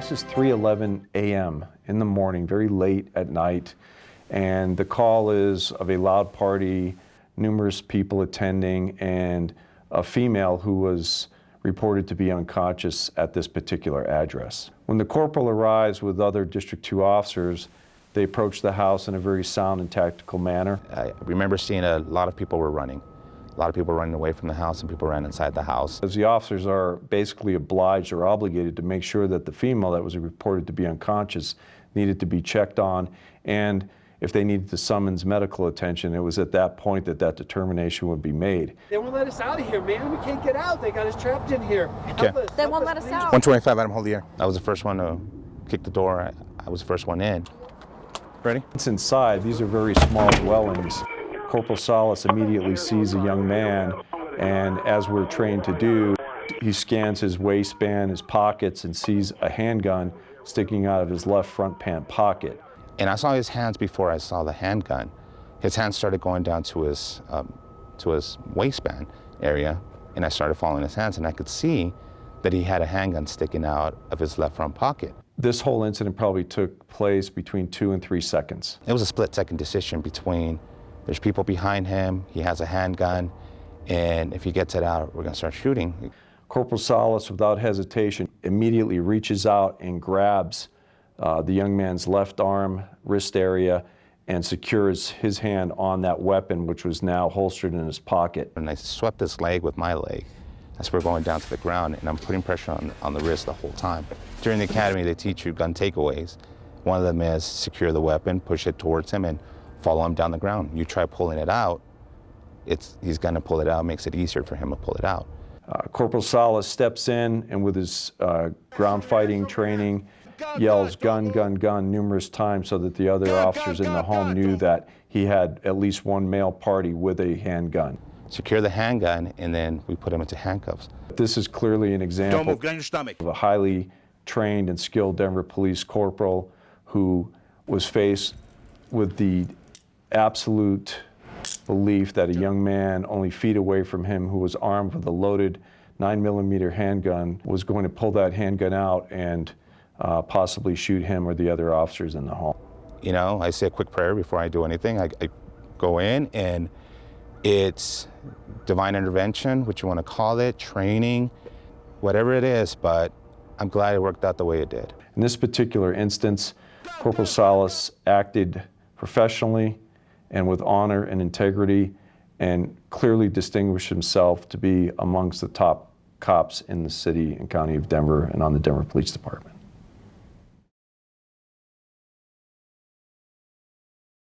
This is 3:11 a.m. in the morning, very late at night, and the call is of a loud party, numerous people attending, and a female who was reported to be unconscious at this particular address. When the corporal arrives with other District 2 officers, they approach the house in a very sound and tactical manner. I remember seeing a lot of people were running. A lot of people running away from the house and people ran inside the house. As the officers are basically obliged or obligated to make sure that the female that was reported to be unconscious needed to be checked on, and if they needed to summons medical attention, it was at that point that that determination would be made. They won't let us out of here, man. We can't get out. They got us trapped in here. Okay. They won't let us out. 125, Adam, hold the air. I was the first one to kick the door. I was the first one in. Ready? It's inside. These are very small dwellings. Corporal Salas immediately sees a young man, and as we're trained to do, he scans his waistband, his pockets, and sees a handgun sticking out of his left front pant pocket. And I saw his hands before I saw the handgun. His hands started going down to his waistband area, and I started following his hands, and I could see that he had a handgun sticking out of his left front pocket. This whole incident probably took place between 2 and 3 seconds. It was a split-second decision between there's people behind him, he has a handgun, and if he gets it out, we're gonna start shooting. Corporal Salas, without hesitation, immediately reaches out and grabs the young man's left arm, wrist area, and secures his hand on that weapon, which was now holstered in his pocket. And I swept his leg with my leg as we're going down to the ground, and I'm putting pressure on the wrist the whole time. During the academy, they teach you gun takeaways. One of them is secure the weapon, push it towards him, and follow him down the ground. You try pulling it out, he's gonna pull it out, makes it easier for him to pull it out. Corporal Salas steps in and with his ground fighting training, yells gun, gun, gun numerous times so that the other officers in the home knew that he had at least one male party with a handgun. Secure the handgun, and then we put him into handcuffs. This is clearly an example of a highly trained and skilled Denver police corporal who was faced with the absolute belief that a young man only feet away from him who was armed with a loaded 9mm handgun was going to pull that handgun out and possibly shoot him or the other officers in the home. You know, I say a quick prayer before I do anything. I go in, and it's divine intervention, what you want to call it, training, whatever it is, but I'm glad it worked out the way it did. In this particular instance, Corporal Salas acted professionally and with honor and integrity, and clearly distinguished himself to be amongst the top cops in the city and county of Denver and on the Denver Police Department.